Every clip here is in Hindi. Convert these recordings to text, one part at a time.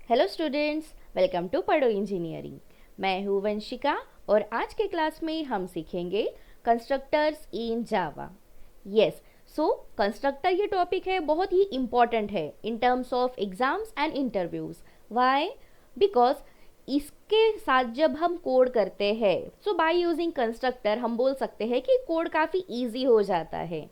हेलो स्टूडेंट्स, वेलकम टू पढ़ो इंजीनियरिंग। मैं हूँ वंशिका और आज के क्लास में हम सीखेंगे कंस्ट्रक्टर्स इन जावा। यस, सो कंस्ट्रक्टर ये टॉपिक है, बहुत ही इम्पॉर्टेंट है in terms of exams and interviews. Why? Because इसके साथ जब हम कोड करते हैं सो बाय यूजिंग कंस्ट्रक्टर हम बोल सकते हैं कि कोड काफ़ी ईजी हो जाता है।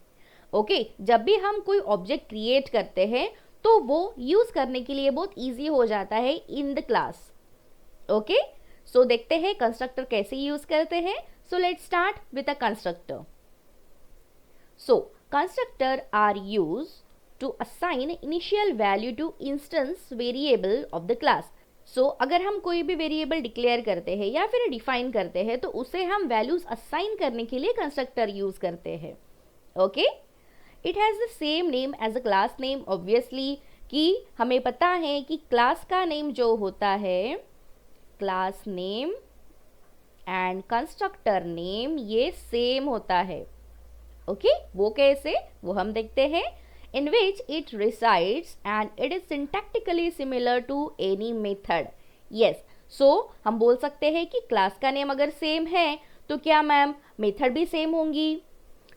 ओके, जब भी हम कोई ऑब्जेक्ट क्रिएट करते हैं तो वो यूज करने के लिए बहुत इजी हो जाता है in the class. Okay, so देखते हैं कंस्ट्रक्टर कैसे यूज करते हैं। So let's start with a constructor. So constructor are use to assign initial value to instance variable of the class. So अगर हम कोई भी वेरिएबल डिक्लेयर करते हैं या फिर डिफाइन करते हैं तो उसे हम वैल्यूज असाइन करने के लिए कंस्ट्रक्टर यूज करते हैं। Okay, it has the same name as a class name. Obviously कि हमें पता है कि क्लास का नेम जो होता है, class name and constructor name ये सेम होता है। ओके, वो कैसे, वो हम देखते हैं। In which it resides and it is syntactically similar to any method. Yes, so हम बोल सकते हैं कि क्लास का नेम अगर सेम है तो क्या मैम मेथड भी सेम होंगी।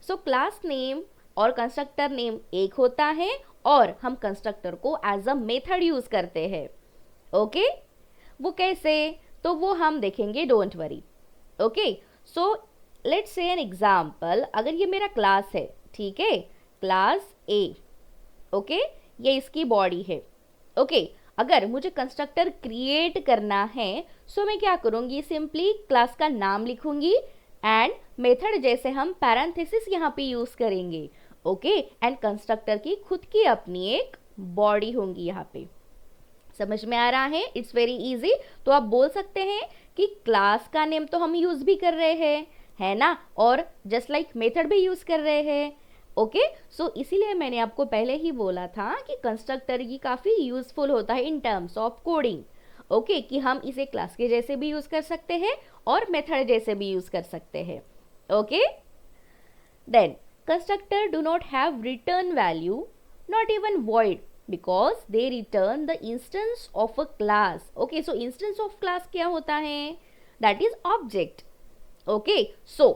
सो क्लास नेम और कंस्ट्रक्टर नेम एक होता है और हम कंस्ट्रक्टर को एज अ मेथड यूज करते हैं। ओके, वो कैसे, तो वो हम देखेंगे, don't worry. Okay, so let's say an example. अगर ये मेरा क्लास है, ठीक है, क्लास ए। ओके, ये इसकी बॉडी है। ओके, अगर मुझे कंस्ट्रक्टर क्रिएट करना है सो मैं क्या करूंगी, सिंपली क्लास का नाम लिखूंगी एंड मेथड जैसे हम पैरेंथेसिस यहाँ पे यूज करेंगे। ओके, एंड कंस्ट्रक्टर की खुद की अपनी एक बॉडी होंगी यहाँ पे। समझ में आ रहा है? It's very easy. तो आप बोल सकते हैं कि क्लास का नेम तो हम यूज भी कर रहे हैं, है ना, और जस्ट लाइक मेथड भी यूज कर रहे हैं। ओके, सो इसीलिए मैंने आपको पहले ही बोला था कि कंस्ट्रक्टर ये काफी यूजफुल होता है in terms of coding. Okay, कि हम इसे क्लास के जैसे भी यूज कर सकते हैं और मेथड जैसे भी यूज कर सकते हैं। Okay, then constructor do not have return value, not even void, because they return the instance of a class. Okay, so instance of class क्या होता है? That is object. Okay, so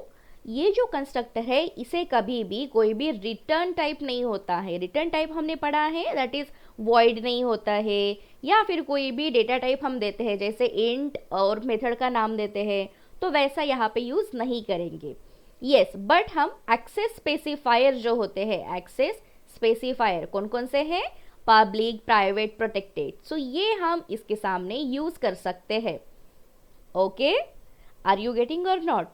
ये जो कंस्ट्रक्टर है इसे कभी भी कोई भी रिटर्न टाइप नहीं होता है। रिटर्न टाइप हमने पढ़ा है, दैट इज वॉइड नहीं होता है, या फिर कोई भी डेटा टाइप हम देते हैं जैसे इंट और मेथड का नाम देते हैं तो वैसा यहाँ पे यूज नहीं करेंगे। यस, बट हम एक्सेस स्पेसिफायर जो होते हैं, एक्सेस स्पेसिफायर कौन कौन से हैं, पब्लिक, प्राइवेट, प्रोटेक्टेड, सो ये हम इसके सामने यूज कर सकते हैं। ओके, आर यू गेटिंग और not?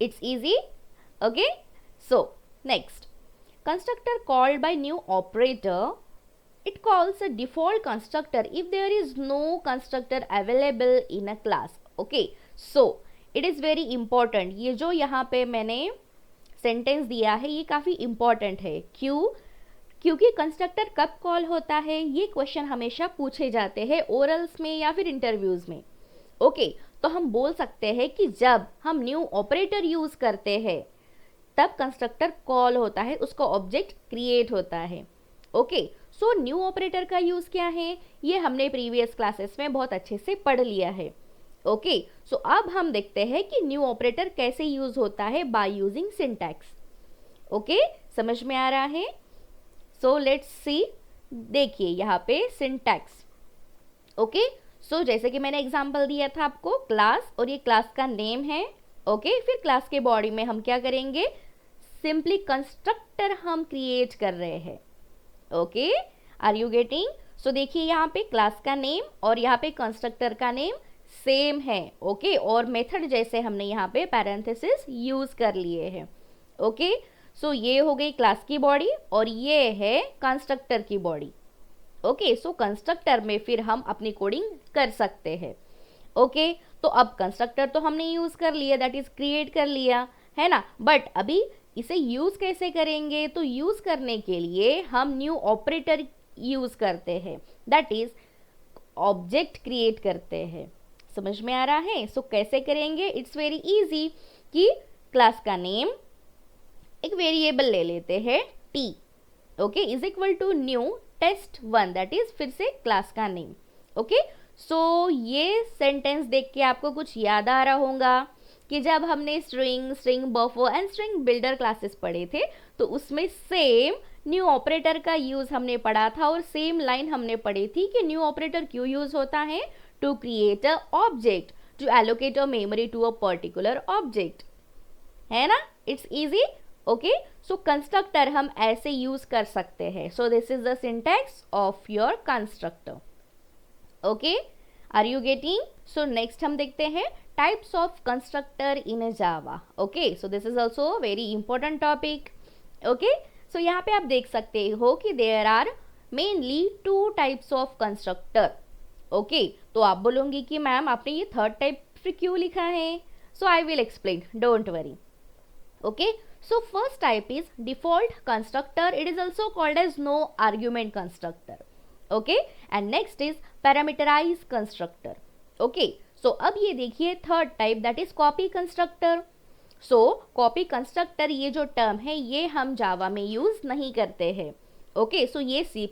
It's easy. Okay, so next, constructor called by new operator, it calls a default constructor if there is no constructor available in a class. Okay, so it is very important. ये जो यहाँ पे मैंने सेंटेंस दिया है ये काफ़ी इंपॉर्टेंट है। क्यों? क्योंकि कंस्ट्रक्टर कब कॉल होता है ये क्वेश्चन हमेशा पूछे जाते हैं ओरल्स में या फिर इंटरव्यूज में। ओके, तो हम बोल सकते हैं कि जब हम न्यू ऑपरेटर यूज करते हैं तब कंस्ट्रक्टर कॉल होता है, उसका ऑब्जेक्ट क्रिएट होता है। ओके, सो न्यू ऑपरेटर का यूज क्या है ये हमने प्रीवियस क्लासेस में बहुत अच्छे से पढ़ लिया है। ओके, सो अब हम देखते हैं कि न्यू ऑपरेटर कैसे यूज होता है बाय यूजिंग सिंटैक्स। ओके, समझ में आ रहा है? सो लेट्स सी, देखिए यहाँ पे सिंटैक्स। ओके, सो जैसे कि मैंने एग्जांपल दिया था आपको, क्लास, और ये क्लास का नेम है। ओके, फिर क्लास के बॉडी में हम क्या करेंगे, सिंपली कंस्ट्रक्टर हम क्रिएट कर रहे हैं। Okay, are you getting? So देखिए यहाँ पे क्लास का नेम और यहाँ पे कंस्ट्रक्टर का नेम सेम है। ओके, और मेथड जैसे हमने यहाँ पे पैरेंथेसिस यूज कर लिए हैं। ओके, सो ये हो गई क्लास की बॉडी और ये है कंस्ट्रक्टर की बॉडी। ओके, सो कंस्ट्रक्टर में फिर हम अपनी कोडिंग कर सकते हैं। ओके, तो अब कंस्ट्रक्टर तो हमने यूज कर लिया, दैट इज क्रिएट कर लिया, है ना, बट अभी इसे यूज कैसे करेंगे, तो यूज करने के लिए हम न्यू ऑपरेटर यूज करते हैं, दैट इज ऑब्जेक्ट क्रिएट करते हैं। समझ में आ रहा है? सो कैसे करेंगे, इट्स वेरी इजी कि क्लास का नेम एक वेरिएबल ले लेते हैं t, okay, is equal to new test 1, that is फिर से क्लास का नेम। ओके, सो ये सेंटेंस देख के आपको कुछ याद आ रहा होगा कि जब हमने string buffer and string builder classes पढ़े थे तो उसमें सेम न्यू ऑपरेटर का यूज हमने पढ़ा था और सेम लाइन हमने पढ़ी थी कि न्यू ऑपरेटर क्यों यूज होता है, to create a object, to allocate a memory to a particular object, है ना, it's easy. Okay, so constructor हम ऐसे यूज कर सकते हैं। So this is the syntax of your constructor. Okay, are you getting? So next हम देखते हैं types of constructor in Java. Okay, so this is also very important topic. Okay, so यहाँ पे आप देख सकते हो कि there are mainly to types of constructor. Okay, तो आप बोलोगे कि मैम आपने ये थर्ड टाइप फिर क्यों लिखा है? So I will explain, don't worry. Okay, so first type is default constructor. It is also called as no argument constructor. Okay, and next is parameterized constructor. Okay, so अब ये देखिए third type that is copy constructor. So copy constructor ये जो टर्म है ये हम जावा में यूज नहीं करते हैं। ओके, सो ये C++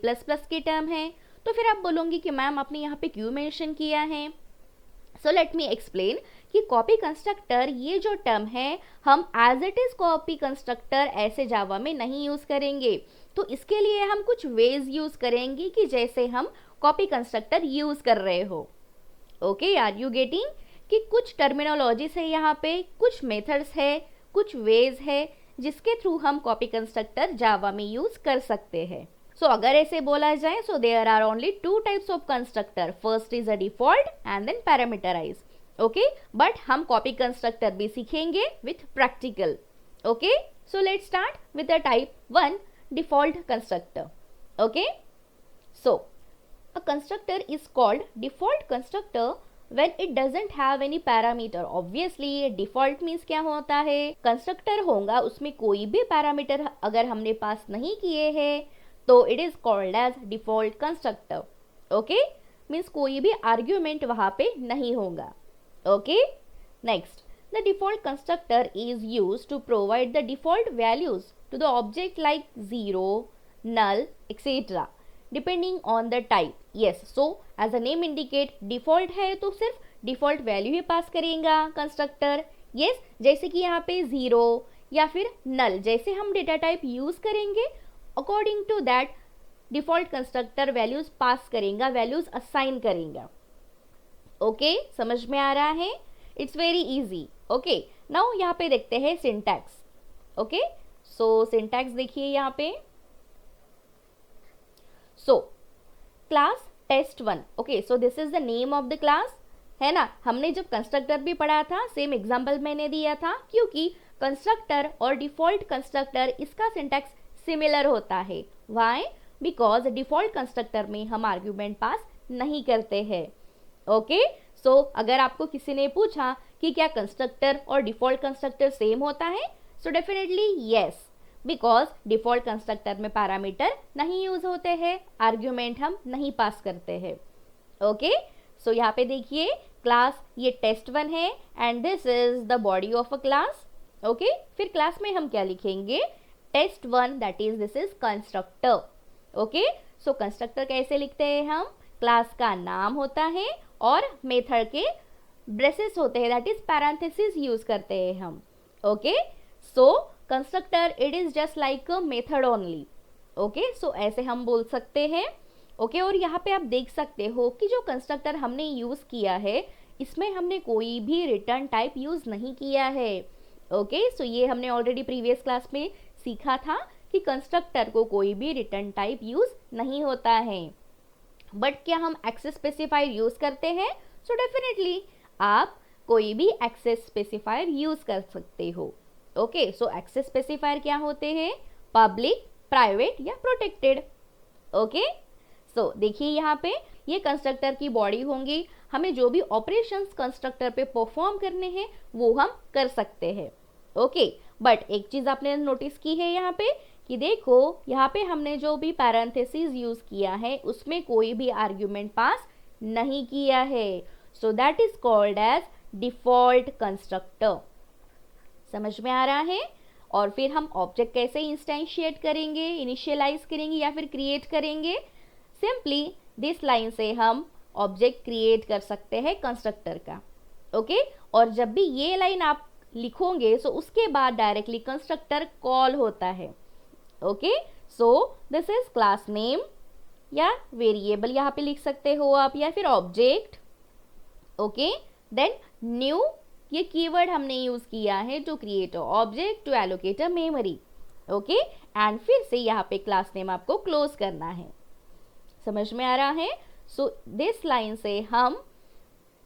की टर्म है। तो फिर आप बोलोगे कि मैम आपने यहाँ पे क्यों मेंशन किया है? सो लेट मी एक्सप्लेन कि कॉपी कंस्ट्रक्टर ये जो टर्म है हम as it is copy constructor ऐसे जावा में नहीं यूज करेंगे। तो इसके लिए हम कुछ वेज यूज करेंगे कि जैसे हम कॉपी कंस्ट्रक्टर यूज कर रहे हो। Okay, are you getting? कि कुछ टर्मिनोलॉजीज है यहाँ पे, कुछ मेथड्स है, कुछ वेज है जिसके थ्रू हम कॉपी कंस्ट्रक्टर जावा में यूज कर सकते हैं। सो अगर ऐसे बोला जाए, so there are only two types of constructor, first is a default and then parameterize. Okay, but हम कॉपी कंस्ट्रक्टर भी सीखेंगे with practical. Okay, so let's start with the type 1, default constructor. Okay, so a constructor is called default constructor when it doesn't have any parameter. Obviously default means क्या होता है, कंस्ट्रक्टर होगा उसमें कोई भी पैरामीटर अगर हमने पास नहीं किए हैं तो it is called as default constructor. Okay, means कोई भी आर्ग्यूमेंट वहां पे नहीं होगा। Okay, next, the default constructor is used to provide the default values to the object like 0, null, etc. depending on the type. Yes, so as a name indicate, default है तो सिर्फ डिफॉल्ट वैल्यू ही पास करेगा कंस्ट्रक्टर। yes, जैसे कि यहाँ पे 0 या फिर null जैसे हम डेटा टाइप यूज करेंगे according to that default constructor values pass करेगा, वैल्यूज असाइन करेगा। ओके, समझ में आ रहा है? It's very easy. Okay, now यहाँ पे देखते हैं सिंटैक्स। ओके, सो सिंटैक्स देखिए यहाँ पे। So class test1, okay, so this is the name of the class, है ना। हमने जब कंस्ट्रक्टर भी पढ़ा था सेम एग्जाम्पल मैंने दिया था, क्योंकि कंस्ट्रक्टर और डिफॉल्ट कंस्ट्रक्टर इसका सिंटैक्स सिमिलर होता है। व्हाई? बिकॉज डिफॉल्ट कंस्ट्रक्टर में हम आर्ग्यूमेंट पास नहीं करते हैं। ओके, सो अगर आपको किसी ने पूछा कि क्या कंस्ट्रक्टर और डिफॉल्ट कंस्ट्रक्टर सेम होता है, so definitely yes, because default constructor में पैरामीटर नहीं यूज होते हैं, आर्ग्यूमेंट हम नहीं पास करते हैं। ओके, सो यहाँ पे देखिए क्लास ये test1 है and this is the body of a class. Okay, फिर क्लास में हम क्या लिखेंगे, test1, that is this is constructor. Okay, so constructor कैसे लिखते हैं हम, क्लास का नाम होता है और मेथड के ब्रेसेस होते हैं, दैट इज पैरेंथेसिस यूज करते हैं हम। Okay, so constructor it is just like a method only. Okay, so ऐसे हम बोल सकते हैं। ओके, और यहाँ पे आप देख सकते हो कि जो कंस्ट्रक्टर हमने यूज किया है इसमें हमने कोई भी रिटर्न टाइप यूज नहीं किया है। ओके, सो ये हमने ऑलरेडी प्रीवियस क्लास में सीखा था कि कंस्ट्रक्टर को कोई भी रिटर्न टाइप यूज नहीं होता है। बट क्या हम एक्सेस स्पेसिफायर यूज करते हैं? सो डेफिनेटली आप कोई भी एक्सेस स्पेसिफायर यूज कर सकते हो। ओके, सो एक्सेस स्पेसिफायर क्या होते हैं, पब्लिक, प्राइवेट या प्रोटेक्टेड। ओके, सो देखिए यहाँ पे ये कंस्ट्रक्टर की बॉडी होंगी, हमें जो भी ऑपरेशंस कंस्ट्रक्टर पे परफॉर्म करने हैं वो हम कर सकते हैं। ओके, बट एक चीज आपने नोटिस की है यहाँ पे कि देखो यहाँ पे हमने जो भी पैरेंथेसिस यूज किया है उसमें कोई भी आर्ग्यूमेंट पास नहीं किया है। So that is called as default constructor. समझ में आ रहा है? और फिर हम ऑब्जेक्ट कैसे इंस्टेंशिएट करेंगे, इनिशियलाइज करेंगे या फिर क्रिएट करेंगे, सिंपली दिस लाइन से हम ऑब्जेक्ट क्रिएट कर सकते हैं कंस्ट्रक्टर का। ओके और जब भी ये लाइन आप लिखोगे सो उसके बाद डायरेक्टली कंस्ट्रक्टर कॉल होता है। Okay so this is class name या वेरिएबल यहाँ पे लिख सकते हो आप, या फिर ऑब्जेक्ट। ओके देन न्यू, ये कीवर्ड हमने यूज किया है to create object to allocate a memory. Okay and फिर से यहाँ पे क्लास नेम आपको क्लोज करना है। समझ में आ रहा है? सो दिस लाइन से हम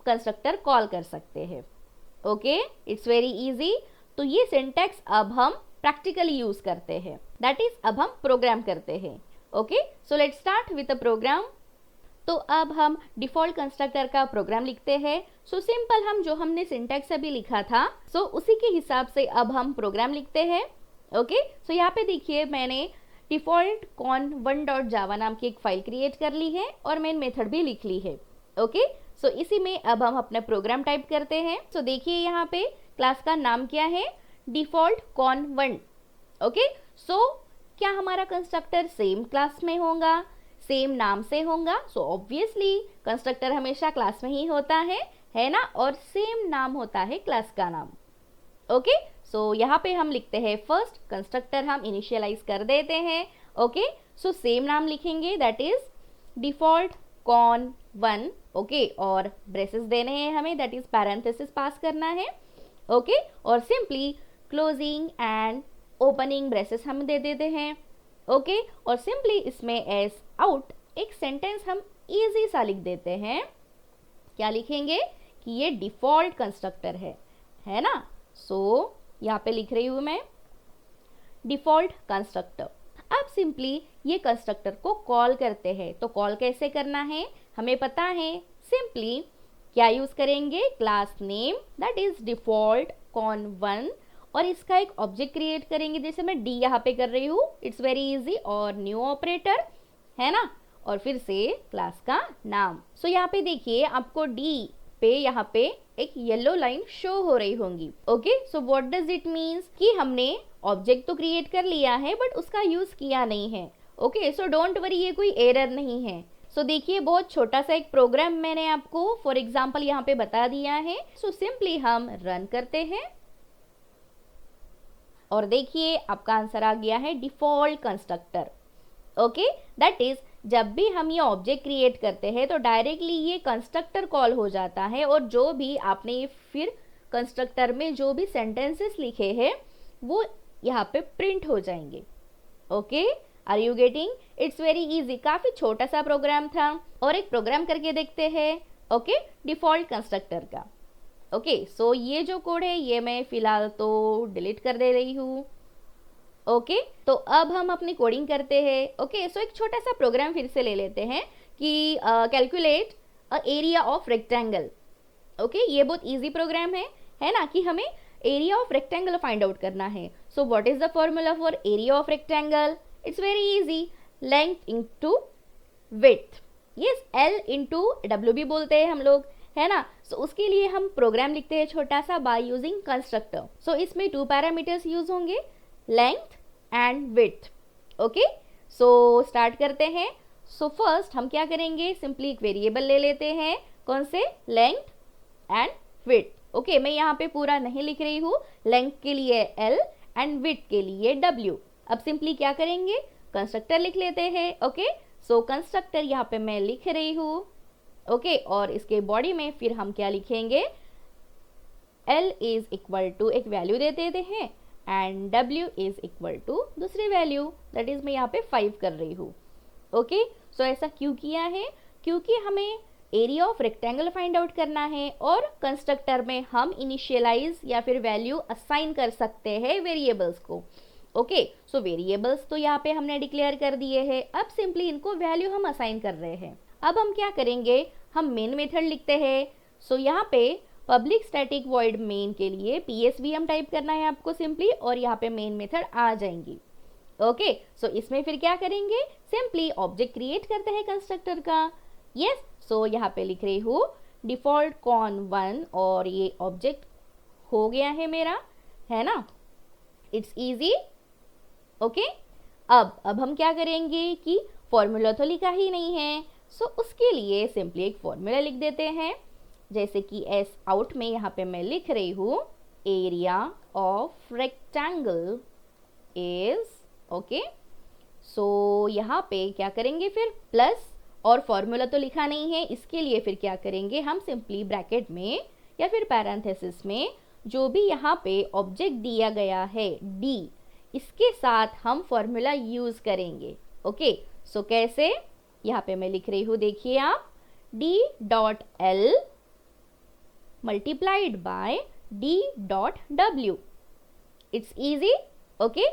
कंस्ट्रक्टर कॉल कर सकते हैं। Okay it's very easy. तो ये सिंटैक्स अब हम प्रैक्टिकली यूज करते हैं, दैट इज अब हम प्रोग्राम करते हैं। Okay so let's start with a program. तो अब हम डिफॉल्ट कंस्ट्रक्टर का प्रोग्राम लिखते हैं। सो सिंपल, हम जो हमने सिंटैक्स अभी लिखा था सो उसी के हिसाब से अब हम प्रोग्राम लिखते हैं। ओके सो यहाँ पे देखिए मैंने डिफॉल्ट con1.java नाम की एक फाइल क्रिएट कर ली है और मेन मेथड भी लिख ली है। ओके सो इसी में अब हम अपना प्रोग्राम टाइप करते हैं। सो देखिए यहाँ पे क्लास का नाम क्या है, डिफॉल्ट con1। ओके सो क्या हमारा कंस्ट्रक्टर सेम क्लास में होगा, सेम नाम से होगा? सो ऑब्वियसली कंस्ट्रक्टर हमेशा क्लास में ही होता है ना, और सेम नाम होता है क्लास का नाम। ओके सो यहाँ पे हम लिखते हैं फर्स्ट कंस्ट्रक्टर हम इनिशियलाइज कर देते हैं। ओके सो सेम नाम लिखेंगे, that is default con1। Okay और ब्रेसेस देने हैं हमें, दैट इज पैरेंथेसिस पास करना है। ओके और simply closing and opening braces हम दे देते हैं। ओके और सिंपली इसमें एस आउट एक सेंटेंस हम इजी सा लिख देते हैं। क्या लिखेंगे कि ये डिफॉल्ट कंस्ट्रक्टर है ना। सो यहाँ पे लिख रही हूं मैं डिफॉल्ट कंस्ट्रक्टर। अब सिंपली ये कंस्ट्रक्टर को कॉल करते हैं। तो कॉल कैसे करना है हमें पता है, सिंपली क्या यूज करेंगे, class name that is default con1 और इसका एक ऑब्जेक्ट क्रिएट करेंगे, जैसे मैं डी यहाँ पे कर रही हूँ, इट्स वेरी इजी, और न्यू ऑपरेटर है ना, और फिर से क्लास का नाम। सो यहाँ पे देखिए आपको डी पे यहाँ पे एक येलो लाइन शो हो रही होंगी। Okay so what does it means कि हमने ऑब्जेक्ट तो क्रिएट कर लिया है बट उसका यूज किया नहीं है। ओके सो डोंट वरी, ये कोई एरर नहीं है। सो देखिए बहुत छोटा सा एक प्रोग्राम मैंने आपको फॉर एग्जाम्पल यहाँ पे बता दिया है। सो सिंपली हम रन करते हैं और देखिए आपका आंसर आ गया है default constructor. Okay that is जब भी हम ये ऑब्जेक्ट क्रिएट करते हैं तो डायरेक्टली ये कंस्ट्रक्टर कॉल हो जाता है और जो भी आपने फिर कंस्ट्रक्टर में जो भी सेंटेंसेस लिखे हैं वो यहाँ पे प्रिंट हो जाएंगे। Okay are you getting? It's very easy. काफी छोटा सा प्रोग्राम था और एक प्रोग्राम करके देखते हैं। ओके डिफॉल्ट कंस्ट्रक्टर का। ओके सो ये जो कोड है ये मैं फिलहाल तो डिलीट कर दे रही हूँ। ओके तो अब हम अपनी कोडिंग करते हैं। ओके सो एक छोटा सा प्रोग्राम फिर से ले लेते हैं कि calculate a area of rectangle. Okay ये बहुत इजी प्रोग्राम है ना, कि हमें area of rectangle find out करना है। So what is the formula for area of rectangle? It's very easy, length into width. Yes L into W भी बोलते हैं हम लोग, है ना। सो उसके लिए हम प्रोग्राम लिखते हैं छोटा सा बाय यूजिंग कंस्ट्रक्टर। सो इसमें 2 पैरामीटर्स यूज होंगे, length and width. Okay so start करते हैं। सो फर्स्ट हम क्या करेंगे, सिंपली एक वेरिएबल ले लेते हैं, कौन से, लेंथ एंड विड्थ। ओके मैं यहाँ पे पूरा नहीं लिख रही हूँ, लेंथ के लिए एल एंड विड्थ के लिए डब्ल्यू। अब सिंपली क्या करेंगे, कंस्ट्रक्टर लिख लेते हैं। ओके सो कंस्ट्रक्टर यहाँ पे मैं लिख रही हूँ। ओके और इसके बॉडी में फिर हम क्या लिखेंगे, L इज इक्वल टू एक वैल्यू दे देते हैं and W is equal to दूसरी वैल्यू, दैट इज मैं यहाँ पे 5 कर रही हूँ। ओके सो ऐसा क्यों किया है, क्योंकि हमें area of rectangle find out करना है और कंस्ट्रक्टर में हम इनिशियलाइज या फिर वैल्यू असाइन कर सकते हैं वेरिएबल्स को। ओके सो वेरिएबल्स तो यहाँ पे हमने डिक्लेयर कर दिए हैं, अब सिंपली इनको वैल्यू हम असाइन कर रहे हैं। अब हम क्या करेंगे, हम मेन मेथड लिखते हैं। सो यहाँ पे पब्लिक स्टैटिक वॉइड मेन के लिए PSVM टाइप करना है आपको सिंपली, और यहाँ पे मेन मेथड आ जाएंगी। ओके सो इसमें फिर क्या करेंगे, सिंपली ऑब्जेक्ट क्रिएट करते हैं कंस्ट्रक्टर का। यस सो यहाँ पे लिख रही हूँ डिफॉल्ट con1 और ये ऑब्जेक्ट हो गया है मेरा, है ना, इट्स इजी। ओके अब हम क्या करेंगे कि फॉर्मूला तो लिखा ही नहीं है, सो उसके लिए सिंपली एक फॉर्मूला लिख देते हैं, जैसे कि एस आउट में यहाँ पे मैं लिख रही हूँ area of rectangle is, okay. So यहाँ पे क्या करेंगे फिर प्लस, और फॉर्मूला तो लिखा नहीं है, इसके लिए फिर क्या करेंगे हम सिंपली ब्रैकेट में या फिर पैरेंथेसिस में जो भी यहाँ पे ऑब्जेक्ट दिया गया है डी, इसके साथ हम फॉर्मूला यूज करेंगे, ओके। सो कैसे, यहाँ पे मैं लिख रही हूँ, देखिए आप, D dot L multiplied by D dot W, it's easy, okay.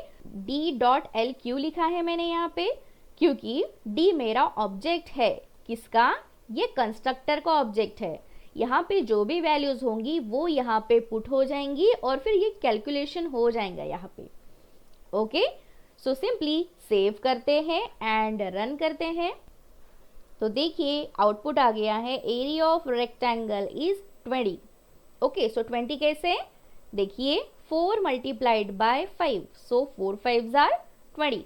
D dot L क्यों लिखा है मैंने यहाँ पे, क्योंकि डी मेरा ऑब्जेक्ट है, किसका, ये कंस्ट्रक्टर का ऑब्जेक्ट है। यहाँ पे जो भी वैल्यूज होंगी वो यहाँ पे पुट हो जाएंगी और फिर ये कैलकुलेशन हो जाएगा यहाँ पे, ओके। सो सिंपली सेव करते हैं एंड रन करते हैं, तो देखिए आउटपुट आ गया है area of rectangle is 20, okay. So 20 कैसे, देखिए 4 multiplied by 5, so 4 5s are 20,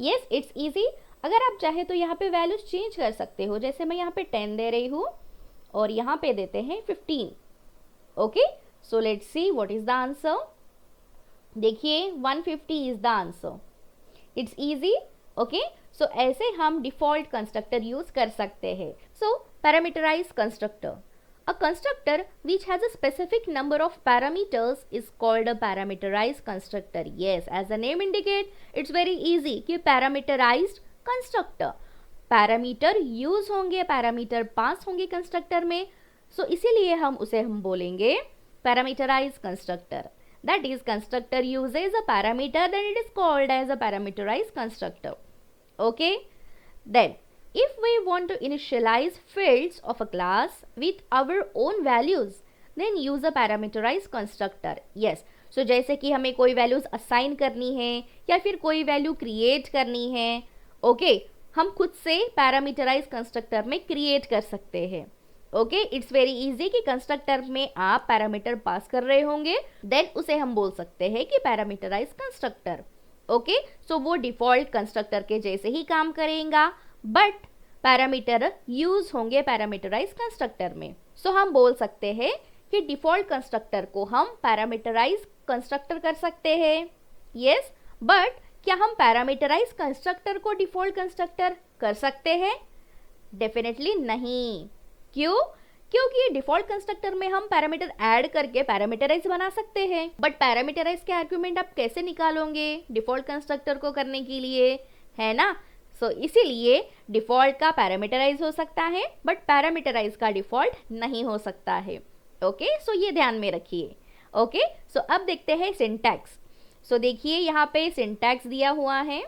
yes it's easy. अगर आप चाहे तो यहाँ पे वैल्यूज चेंज कर सकते हो, जैसे मैं यहाँ पे 10 दे रही हूँ और यहाँ पे देते हैं 15, okay. So let's see what is the answer, देखिए 150 is the answer, it's easy, okay. So ऐसे हम डिफॉल्ट कंस्ट्रक्टर यूज कर सकते हैं। So parameterize constructor, a constructor which has a specific number of parameters is called a parameterized constructor. Yes, as the name indicate, it's very easy कि parameterized constructor, पैरामीटर यूज होंगे, पैरामीटर पास होंगे कंस्ट्रक्टर में, सो इसीलिए हम बोलेंगे parameterize constructor. That is constructor uses a parameter, then it is called as a parameterize constructor, okay. Then if we want to initialize fields of a class with our own values, then use a parameterized constructor. Yes, so जैसे कि हमें कोई वैल्यूज असाइन करनी है या फिर कोई वैल्यू क्रिएट करनी है, ओके, हम खुद से पैरामीटराइज कंस्ट्रक्टर में क्रिएट कर सकते हैं, ओके। इट्स वेरी इजी कि कंस्ट्रक्टर में आप पैरामीटर पास कर रहे होंगे, देन उसे हम बोल सकते हैं कि पैरामीटराइज कंस्ट्रक्टर, ओके। सो वो डिफॉल्ट कंस्ट्रक्टर के जैसे ही काम करेगा, बट पैरामीटर यूज होंगे पैरामीटराइज कंस्ट्रक्टर में। सो हम बोल सकते हैं कि डिफॉल्ट कंस्ट्रक्टर को हम पैरामीटराइज कंस्ट्रक्टर कर सकते हैं, यस। बट क्या हम पैरामीटराइज कंस्ट्रक्टर को डिफॉल्ट कंस्ट्रक्टर कर सकते हैं, डेफिनेटली नहीं। क्यों, क्योंकि डिफॉल्ट कंस्ट्रक्टर में हम पैरामीटर ऐड करके पैरामीटराइज बना सकते हैं, बट पैरामीटराइज के आर्गुमेंट आप कैसे निकालोगे डिफॉल्ट कंस्ट्रक्टर को करने के लिए, है ना। सो इसीलिए डिफॉल्ट का पैरामीटराइज हो सकता है, बट पैरामीटराइज का डिफॉल्ट नहीं हो सकता है, ओके। सो ये ध्यान में रखिए, ओके। सो अब देखते हैं सिंटैक्स। सो देखिए यहाँ पे सिंटैक्स दिया हुआ है,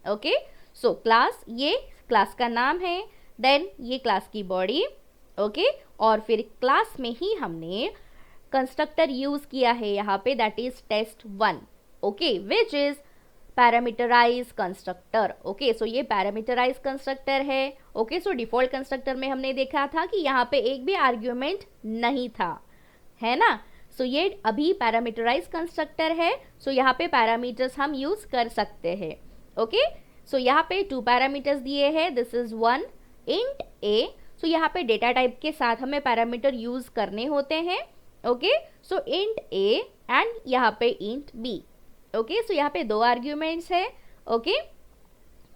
ओके। सो क्लास, ये क्लास का नाम है, देन ये क्लास की बॉडी, ओके, और फिर क्लास में ही हमने कंस्ट्रक्टर यूज किया है यहाँ पे, that is test1, okay, which is parameterize constructor, okay. So ये पैरामीटराइज कंस्ट्रक्टर है, ओके। सो डिफॉल्ट कंस्ट्रक्टर में हमने देखा था कि यहाँ पे एक भी आर्ग्यूमेंट नहीं था, है ना। सो ये अभी पैरामीटराइज कंस्ट्रक्टर है, सो यहाँ पे पैरामीटर्स हम यूज कर सकते हैं, ओके। सो यहाँ पे 2 पैरामीटर्स दिए हैं, दिस इज 1 इंट ए, सो यहाँ पे डेटा टाइप के साथ हमें पैरामीटर यूज करने होते हैं, okay. So int A and यहाँ पे इंट बी, ओके। सो यहाँ पे 2 आर्ग्यूमेंट्स है, ओके।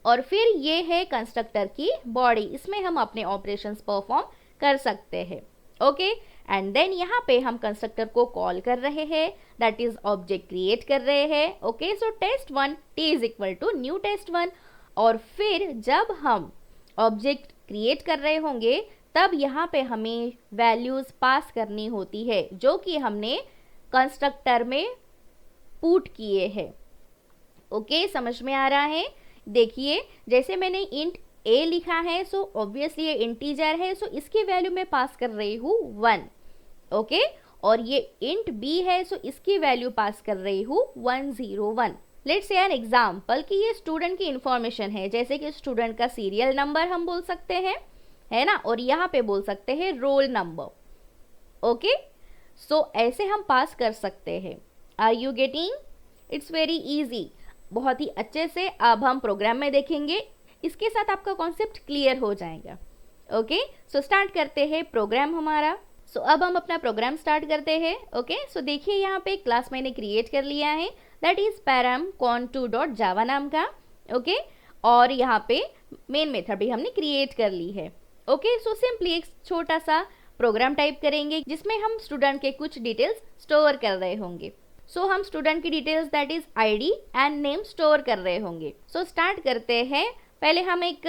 और फिर ये है कंस्ट्रक्टर की बॉडी, इसमें हम अपने ऑपरेशंस परफॉर्म कर सकते हैं, ओके। एंड देन यहाँ पे हम कंस्ट्रक्टर को कॉल कर रहे हैं, दैट इज ऑब्जेक्ट क्रिएट कर रहे हैं, okay. So test1 t is equal to new test1, और फिर जब हम ऑब्जेक्ट क्रिएट कर रहे होंगे तब यहाँ पे हमें वैल्यूज पास करनी होती है जो कि हमने कंस्ट्रक्टर में पुट किए हैं, ओके। समझ में आ रहा है, देखिए जैसे मैंने इंट a लिखा है, सो ऑब्वियसली ये इंटीजर है, सो इसकी वैल्यू मैं पास कर रही हूँ 1, ओके। और ये इंट b है, सो इसकी वैल्यू पास कर रही हूँ 101। लेट्स से एन एग्जाम्पल कि ये स्टूडेंट की इंफॉर्मेशन है, जैसे कि स्टूडेंट का सीरियल नंबर हम बोल सकते हैं, है ना, और यहाँ पे बोल सकते हैं रोल नंबर, ओके। सो ऐसे हम पास कर सकते हैं। Are you getting, it's very easy, बहुत ही अच्छे से। अब हम प्रोग्राम में देखेंगे इसके साथ आपका कॉन्सेप्ट क्लियर हो जाएगा। ओके, सो स्टार्ट करते हैं प्रोग्राम हमारा। सो अब हम अपना प्रोग्राम स्टार्ट करते हैं। ओके, सो देखिए यहाँ पे क्लास मैंने क्रिएट कर लिया है, दैट इज param_con2.java नाम का। ओके, और यहाँ पे मेन मेथड भी हमने क्रिएट कर ली है। ओके, सो सिंपली एक छोटा सा प्रोग्राम टाइप करेंगे जिसमें हम स्टूडेंट के कुछ डिटेल्स स्टोर कर रहे होंगे। सो हम स्टूडेंट की details that is ID and name store कर रहे होंगे। सो स्टार्ट करते हैं। पहले हम एक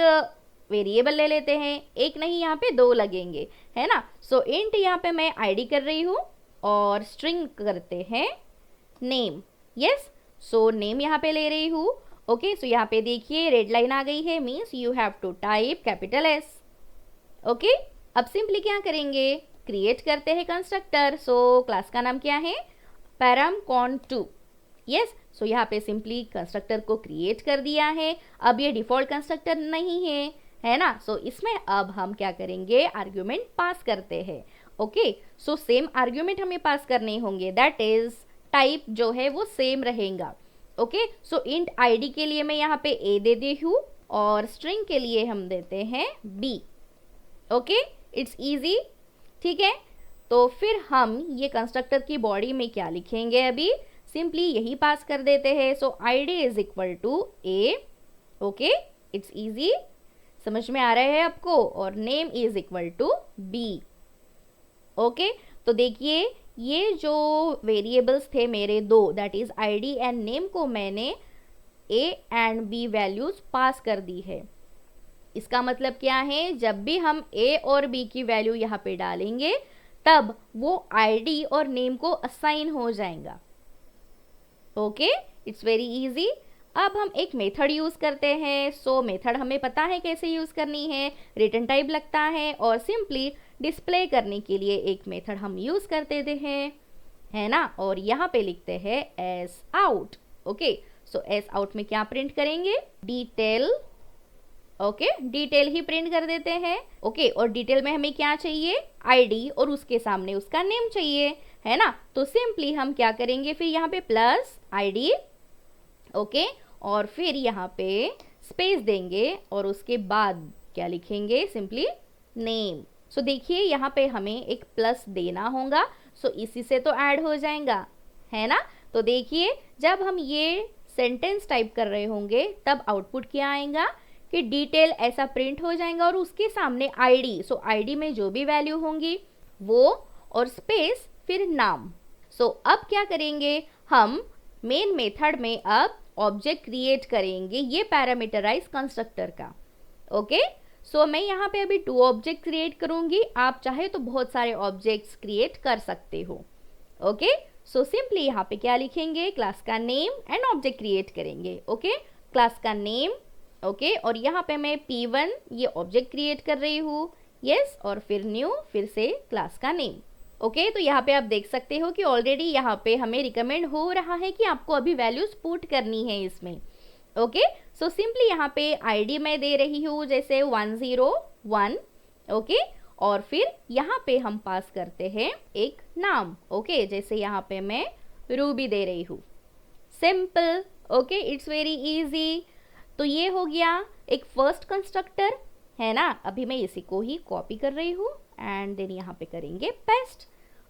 वेरिएबल ले लेते हैं, एक नहीं यहाँ पे दो लगेंगे, है ना। सो इंट यहाँ पे मैं आईडी कर रही हूँ और स्ट्रिंग करते हैं नेम। यस, सो नेम यहाँ पे ले रही हूँ। ओके, सो यहाँ पे देखिए रेड लाइन आ गई है, means you have to type capital S. Okay, अब सिंपली क्या करेंगे, क्रिएट करते हैं कंस्ट्रक्टर। सो क्लास का नाम क्या है, param_con2। यस, सो यहाँ पे सिंपली कंस्ट्रक्टर को क्रिएट कर दिया है। अब ये डिफॉल्ट कंस्ट्रक्टर नहीं है ना। सो इसमें अब हम क्या करेंगे, आर्ग्यूमेंट पास करते हैं। ओके, सो सेम आर्ग्यूमेंट हमें पास करने होंगे, दैट इज टाइप जो है वो सेम रहेगा। ओके, सो इंट आईडी के लिए मैं यहाँ पे ए दे दी हूँ और स्ट्रिंग के लिए हम देते हैं बी। ओके, इट्स इजी, ठीक है। तो फिर हम ये कंस्ट्रक्टर की बॉडी में क्या लिखेंगे, अभी सिंपली यही पास कर देते हैं। So ID is equal to A. Okay, it's easy, समझ में आ रहा है आपको, और name is equal to B. Okay, तो देखिए ये जो वेरिएबल्स थे मेरे दो, that is ID and name को मैंने ए एंड बी वैल्यूज पास कर दी है। इसका मतलब क्या है, जब भी हम ए और बी की वैल्यू यहाँ पे डालेंगे तब वो आईडी और नेम को असाइन हो जाएगा। Okay, it's very easy. अब हम एक मेथड यूज करते हैं। सो मेथड हमें पता है कैसे यूज करनी है, रिटर्न टाइप लगता है और सिंपली डिस्प्ले करने के लिए एक मेथड हम यूज करते हैं, है ना। और यहाँ पे लिखते हैं एस आउट। ओके, सो एस आउट में क्या प्रिंट करेंगे, डिटेल। ओके, डिटेल ही प्रिंट कर देते हैं। ओके, और डिटेल में हमें क्या चाहिए, आईडी और उसके सामने उसका नेम चाहिए, है ना। तो सिंपली हम क्या करेंगे, फिर यहाँ पे प्लस आईडी। ओके, और फिर यहाँ पे स्पेस देंगे और उसके बाद क्या लिखेंगे, सिंपली नेम। सो देखिए यहाँ पे हमें एक प्लस देना होगा, सो इसी से तो ऐड हो जाएगा, है ना। तो देखिए जब हम ये सेंटेंस टाइप कर रहे होंगे तब आउटपुट क्या आएगा कि डिटेल ऐसा प्रिंट हो जाएगा और उसके सामने आईडी। सो आईडी में जो भी वैल्यू होंगी वो, और स्पेस फिर नाम। सो अब क्या करेंगे, हम मेन मेथड में अब ऑब्जेक्ट क्रिएट करेंगे ये पैरामीटराइज कंस्ट्रक्टर का। ओके, सो मैं यहाँ पे अभी 2 ऑब्जेक्ट क्रिएट करूंगी, आप चाहे तो बहुत सारे ऑब्जेक्ट्स क्रिएट कर सकते हो। ओके, सो सिंपली यहाँ पे क्या लिखेंगे, क्लास का नेम एंड ऑब्जेक्ट क्रिएट करेंगे। ओके, क्लास का नेम। ओके, और यहाँ पे मैं P1 ये ऑब्जेक्ट क्रिएट कर रही हूँ। यस, और फिर न्यू, फिर से क्लास का नेम। ओके, तो यहाँ पे आप देख सकते हो कि ऑलरेडी यहाँ पे हमें रिकमेंड हो रहा है कि आपको अभी वैल्यूज पुट करनी है इसमें। ओके, सो सिंपली यहाँ पे आईडी मैं दे रही हूँ जैसे 101। ओके, और फिर यहाँ पे हम पास करते हैं एक नाम। ओके, जैसे यहाँ पे मैं रूबी दे रही हूँ, simple. Okay, it's very easy. तो ये हो गया एक फर्स्ट कंस्ट्रक्टर, है ना। अभी मैं इसी को ही कॉपी कर रही हूँ एंड देन यहाँ पे करेंगे पेस्ट।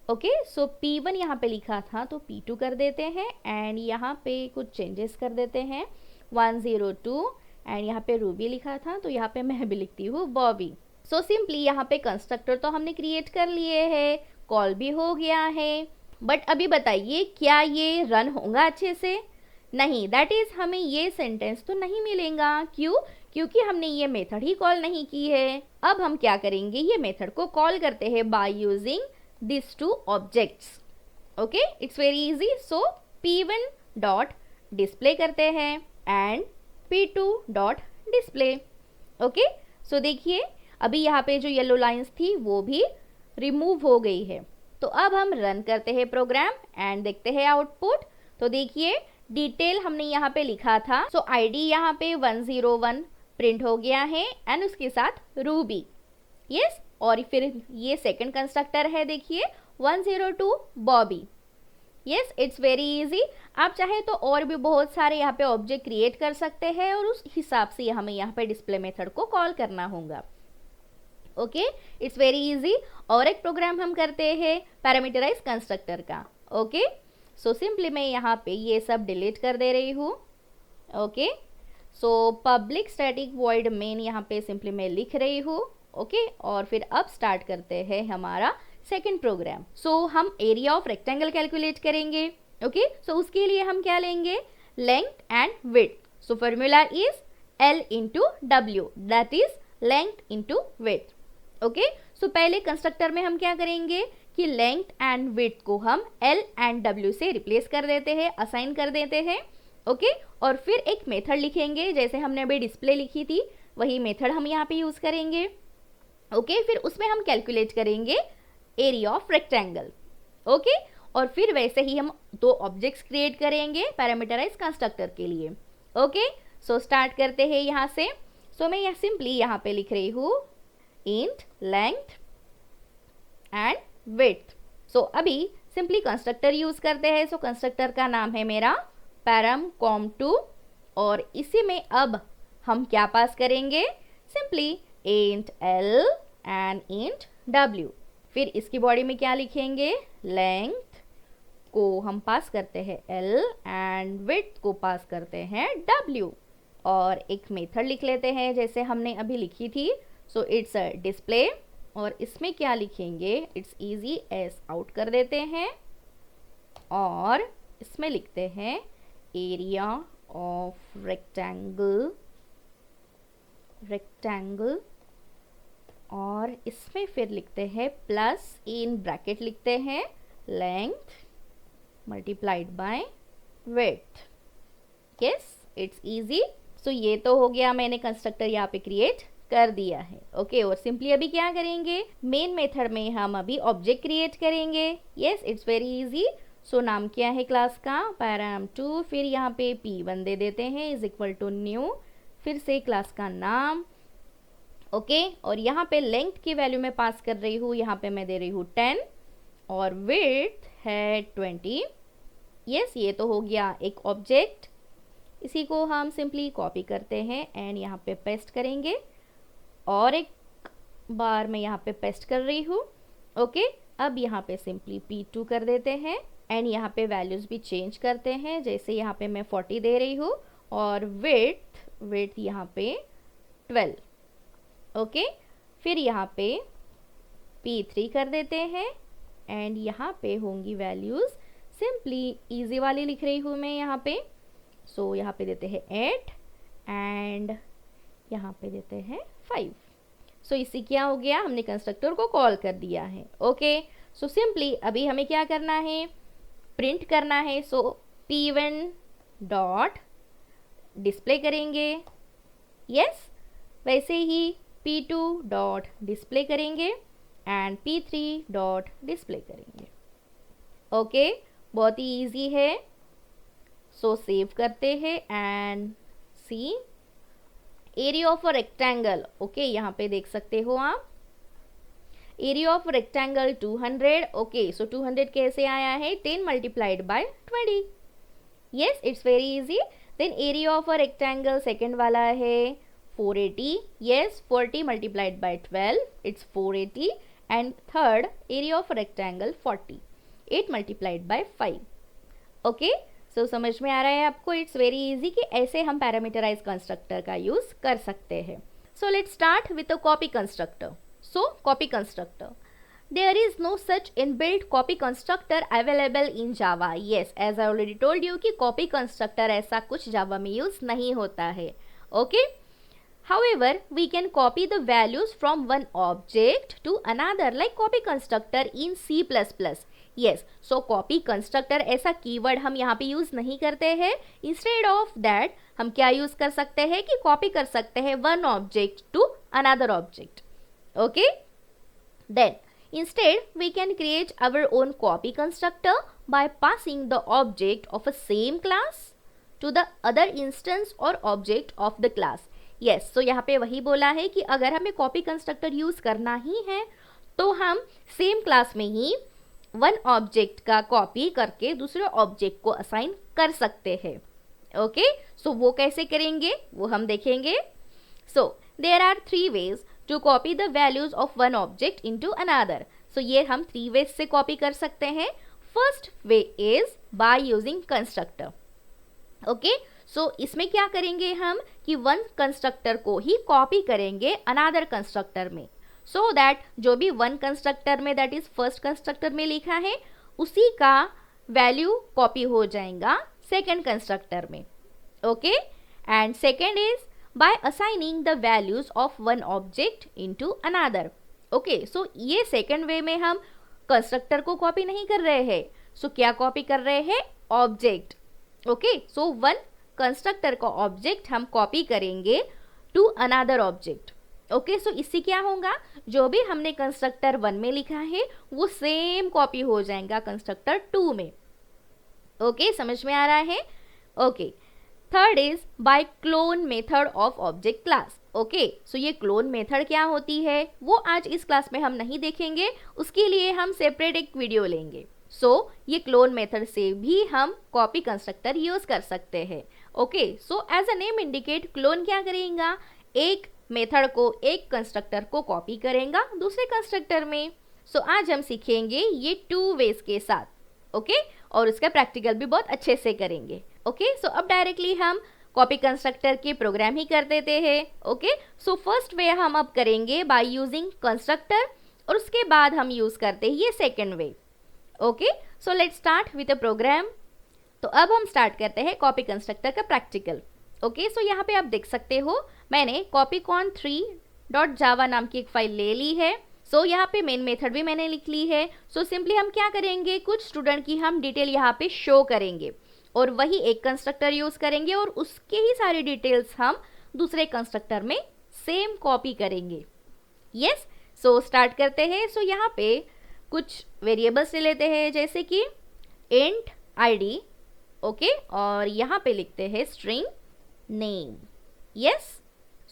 ओके, सो P1 यहाँ पे लिखा था तो P2 कर देते हैं एंड यहाँ पे कुछ चेंजेस कर देते हैं 102 एंड यहाँ पे रूबी लिखा था तो यहाँ पे मैं भी लिखती हूँ बॉबी। सो सिंपली यहाँ पे कंस्ट्रक्टर तो हमने क्रिएट कर लिए है, कॉल भी हो गया है, बट अभी बताइए क्या ये रन होगा अच्छे से, नहीं। दैट इज हमें ये सेंटेंस तो नहीं मिलेगा, क्यों, क्योंकि हमने ये मेथड ही कॉल नहीं की है। अब हम क्या करेंगे, ये मेथड को कॉल करते हैं by using this 2 objects. Okay, it's very easy. So P1 dot display करते हैं and P2 dot display. Okay, so देखिए अभी यहाँ पे जो येलो लाइंस थी वो भी रिमूव हो गई है। तो अब हम रन करते हैं प्रोग्राम एंड देखते हैं आउटपुट। तो देखिए डिटेल हमने यहाँ पे लिखा था, सो आईडी यहाँ पे 101 प्रिंट हो गया है एंड उसके साथ रूबी। यस, और फिर ये सेकंड कंस्ट्रक्टर है देखिए 102 Bobby. Yes, it's very easy. आप चाहे तो और भी बहुत सारे यहाँ पे ऑब्जेक्ट क्रिएट कर सकते हैं और उस हिसाब से हमें यहाँ पे डिस्प्ले मेथड को कॉल करना होगा। Okay, it's very easy. और एक प्रोग्राम हम करते हैं पैरामीटराइज कंस्ट्रक्टर का। ओके, सो सिंपली मैं यहाँ पे ये सब डिलीट कर दे रही हूँ। Okay, so public static void main यहाँ पे सिंपली मैं लिख रही हूँ। ओके, और फिर अब स्टार्ट करते हैं हमारा सेकेंड प्रोग्राम। सो हम एरिया ऑफ रेक्टेंगल कैलकुलेट करेंगे। ओके, सो उसके लिए हम क्या लेंगे, length and width. So formula is L into W, that is length into width. Okay, so पहले कंस्ट्रक्टर में हम क्या करेंगे कि लेंथ एंड विड्थ को हम L एंड W से रिप्लेस कर देते हैं, असाइन कर देते हैं। ओके, और फिर एक मेथड लिखेंगे, जैसे हमने अभी डिस्प्ले लिखी थी वही मेथड हम यहाँ पे यूज करेंगे। ओके, फिर उसमें हम कैलकुलेट करेंगे एरिया ऑफ रेक्टेंगल। ओके, और फिर वैसे ही हम दो ऑब्जेक्ट्स क्रिएट करेंगे पैरामीटराइज कंस्ट्रक्टर के लिए। ओके, सो स्टार्ट करते हैं यहाँ से। सो मैं यहाँ सिंपली यहाँ पे लिख रही हूँ इंट लेंथ एंड विड्थ। सो अभी सिंपली कंस्ट्रक्टर यूज करते हैं। सो कंस्ट्रक्टर का नाम है मेरा पैराम कॉम2 और इसी में अब हम क्या पास करेंगे, simply int L and int W। फिर इसकी बॉडी में क्या लिखेंगे, लेंथ को हम पास करते हैं L एंड विड्थ को पास करते हैं W, और एक मेथड लिख लेते हैं जैसे हमने अभी लिखी थी। सो इट्स अ डिस्प्ले, और इसमें क्या लिखेंगे, इट्स इजी एस आउट कर देते हैं और इसमें लिखते हैं एरिया ऑफ रेक्टेंगल और इसमें फिर लिखते हैं प्लस इन ब्रैकेट लिखते हैं length multiplied by width. Yes, it's easy. So ये तो हो गया, मैंने कंस्ट्रक्टर यहाँ पे क्रिएट कर दिया है। ओके, और सिंपली अभी क्या करेंगे, मेन मेथड में हम अभी ऑब्जेक्ट क्रिएट करेंगे। Yes, it's very easy. So नाम क्या है क्लास का, पैराम2, फिर यहाँ पे p1 दे देते हैं इज इक्वल टू न्यू, फिर से क्लास का नाम। ओके, और यहाँ पे लेंथ की वैल्यू मैं पास कर रही हूँ, यहाँ पे मैं दे रही हूँ 10 और विड्थ है 20। यस, ये तो हो गया एक ऑब्जेक्ट। इसी को हम सिंपली कॉपी करते हैं एंड यहाँ पे पेस्ट करेंगे, और एक बार मैं यहाँ पे पेस्ट कर रही हूँ। ओके, अब यहाँ पे सिंपली p2 कर देते हैं एंड यहाँ पे वैल्यूज भी चेंज करते हैं, जैसे यहाँ पे मैं 40 दे रही हूँ और विड्थ यहाँ पे 12। ओके, फिर यहाँ पे p3 कर देते हैं एंड यहाँ पे होंगी वैल्यूज, सिंपली इजी वाली लिख रही हूँ मैं यहाँ पे। सो यहाँ पे देते हैं 8 एंड यहाँ पे देते हैं 5। सो इससे क्या हो गया, हमने कंस्ट्रक्टर को कॉल कर दिया है। ओके, सो सिंपली अभी हमें क्या करना है, प्रिंट करना है। सो p1 डॉट डिस्प्ले करेंगे, यस, वैसे ही p2 डॉट डिस्प्ले करेंगे एंड p3 डॉट डिस्प्ले करेंगे। ओके, बहुत ही ईजी है। सो सेव करते हैं and see area of a rectangle. Okay, यहाँ पे देख सकते हो आप area of rectangle 200। Okay, so 200 कैसे आया है, 10 multiplied by 20। Yes, it's very easy. Then area of a rectangle second वाला है 480। Yes, 40 multiplied by 12, it's 480। And third area of rectangle 40, 8 multiplied by 5। Okay, so समझ में आ रहा है आपको, इट्स वेरी इजी कि ऐसे हम पैरामीटराइज कंस्ट्रक्टर का यूज कर सकते हैं। So let's start with a copy constructor. So copy constructor, there is no such inbuilt copy constructor available in Java. Yes, as I already told you कि copy constructor ऐसा कुछ Java में use नहीं होता है। Okay, however we can copy the values from one object to another like copy constructor in C++। Yes, so copy constructor ऐसा कीवर्ड हम यहाँ पे यूज नहीं करते हैं। इंस्टेड ऑफ दैट हम क्या यूज कर सकते हैं कि कॉपी कर सकते हैं one object to another object. Okay, then instead we can create our own copy constructor by passing the object of a same class to the other instance or object of the class। yes, so यहाँ पे वही बोला है कि अगर हमें copy constructor यूज करना ही है तो हम सेम क्लास में ही वन ऑब्जेक्ट का कॉपी करके दूसरे ऑब्जेक्ट को असाइन कर सकते हैं। ओके, सो वो कैसे करेंगे वो हम देखेंगे। So there are 3 ways to copy the values of one object into another. So ये हम 3 ways से कॉपी कर सकते हैं। First way is by using constructor. Okay, so इसमें क्या करेंगे हम कि वन कंस्ट्रक्टर को ही कॉपी करेंगे अनदर कंस्ट्रक्टर में, सो दैट जो भी वन कंस्ट्रक्टर में दैट इज फर्स्ट कंस्ट्रक्टर में लिखा है उसी का वैल्यू कॉपी हो जाएगा सेकेंड कंस्ट्रक्टर में। Okay, and second is by assigning the values of one object into another. Okay, so ये सेकेंड वे में हम कंस्ट्रक्टर को कॉपी नहीं कर रहे हैं, सो क्या कॉपी कर रहे हैं object. Okay, so one constructor का ऑब्जेक्ट हम कॉपी करेंगे टू अनदर ऑब्जेक्ट। ओके, सो इससे क्या होगा जो भी हमने कंस्ट्रक्टर 1 में लिखा है वो सेम कॉपी हो जाएगा कंस्ट्रक्टर 2 में। ओके, समझ में आ रहा है। Okay, third is by clone method of object class. Okay, so ये क्लोन मेथड क्या होती है वो आज इस क्लास में हम नहीं देखेंगे, उसके लिए हम सेपरेट एक वीडियो लेंगे। सो ये क्लोन मेथड से भी हम कॉपी कंस्ट्रक्टर यूज कर सकते हैं। Okay, so as a name indicate clone क्या करेगा, एक मेथड को एक कंस्ट्रक्टर को कॉपी करेगा दूसरे कंस्ट्रक्टर में। सो आज हम सीखेंगे ये 2 ways के साथ। ओके, और उसका प्रैक्टिकल भी बहुत अच्छे से करेंगे। ओके, सो अब डायरेक्टली हम कॉपी कंस्ट्रक्टर के प्रोग्राम ही कर देते हैं। ओके, सो फर्स्ट वे हम अब करेंगे बाय यूजिंग कंस्ट्रक्टर और उसके बाद हम यूज करते हैं ये second way. Okay, so let's start with a program. तो अब हम स्टार्ट करते हैं कॉपी कंस्ट्रक्टर का प्रैक्टिकल। ओके, सो यहाँ पे आप देख सकते हो मैंने copycon3.java नाम की एक फाइल ले ली है। सो यहाँ पे मेन मेथड भी मैंने लिख ली है। सो सिंपली हम क्या करेंगे, कुछ स्टूडेंट की हम डिटेल यहाँ पे शो करेंगे और वही एक कंस्ट्रक्टर यूज करेंगे और उसके ही सारी डिटेल्स हम दूसरे कंस्ट्रक्टर में सेम कॉपी करेंगे। यस, सो स्टार्ट करते हैं। सो यहाँ पे कुछ वेरिएबल्स ले लेते हैं जैसे कि int id। ओके, और यहाँ पे लिखते हैं स्ट्रिंग नेम। यस,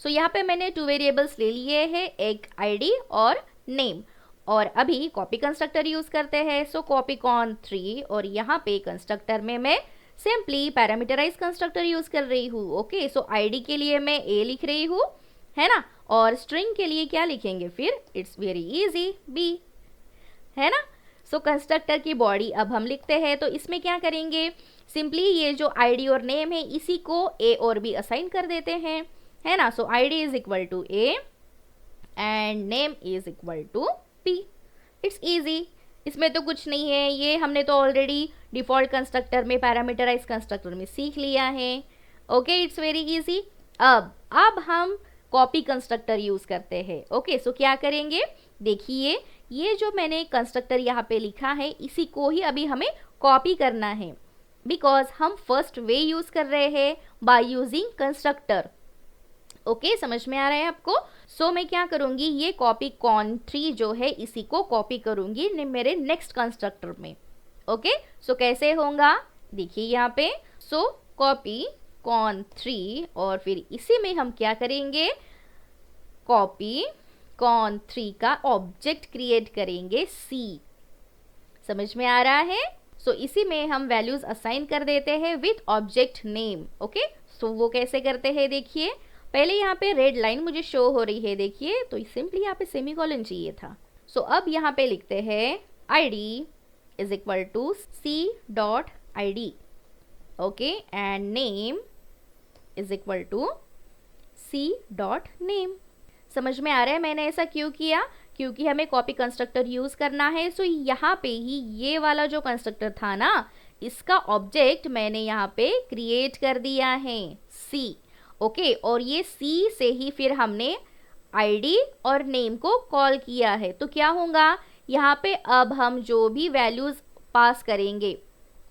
सो यहाँ पे मैंने 2 वेरिएबल्स ले लिए हैं, एक id और नेम, और अभी कॉपी कंस्ट्रक्टर यूज करते हैं। सो copycon3 और यहाँ पे कंस्ट्रक्टर में मैं सिंपली पैरामीटराइज कंस्ट्रक्टर यूज कर रही हूँ। ओके, सो id के लिए मैं a लिख रही हूँ, है ना, और स्ट्रिंग के लिए क्या लिखेंगे फिर, इट्स वेरी इजी b, है ना। सो कंस्ट्रक्टर की बॉडी अब हम लिखते हैं, तो इसमें क्या करेंगे, सिंपली ये जो id और नेम है इसी को a और b असाइन कर देते हैं, है ना। So id is equal to a and name is equal to b। It's easy, इसमें तो कुछ नहीं है, ये हमने तो ऑलरेडी डिफॉल्ट कंस्ट्रक्टर में पैरामीटराइज कंस्ट्रक्टर में सीख लिया है। Okay, it's very easy. अब हम कॉपी कंस्ट्रक्टर यूज करते हैं। ओके, सो क्या करेंगे, देखिए ये जो मैंने कंस्ट्रक्टर यहाँ पे लिखा है इसी को ही अभी हमें कॉपी करना है, बिकॉज हम फर्स्ट वे यूज कर रहे हैं बाय यूजिंग कंस्ट्रक्टर। ओके, समझ में आ रहा है आपको। सो मैं क्या करूंगी, ये copycon3 जो है इसी को कॉपी करूंगी मेरे नेक्स्ट कंस्ट्रक्टर में। ओके, सो कैसे होगा देखिए यहाँ पे। सो copycon3 और फिर इसी में हम क्या करेंगे, copycon3 का ऑब्जेक्ट क्रिएट करेंगे c। समझ में आ रहा है। सो इसी में हम वैल्यूज असाइन कर देते हैं विथ ऑब्जेक्ट नेम। ओके, सो वो कैसे करते हैं देखिए, पहले यहाँ पे रेड लाइन मुझे शो हो रही है देखिए, तो सिंपली यहाँ पे सेमीकोलन चाहिए था। सो अब यहाँ पे लिखते हैं id is equal to c dot id। Okay, and name is equal to c dot नेम। समझ में आ रहा है मैंने ऐसा क्यों किया, क्योंकि हमें कॉपी कंस्ट्रक्टर यूज करना है। सो यहाँ पे ही ये वाला जो कंस्ट्रक्टर था ना, इसका ऑब्जेक्ट मैंने यहाँ पे क्रिएट कर दिया है c। ओके, और ये c से ही फिर हमने id और नेम को कॉल किया है। तो क्या होगा यहाँ पे, अब हम जो भी वैल्यूज पास करेंगे,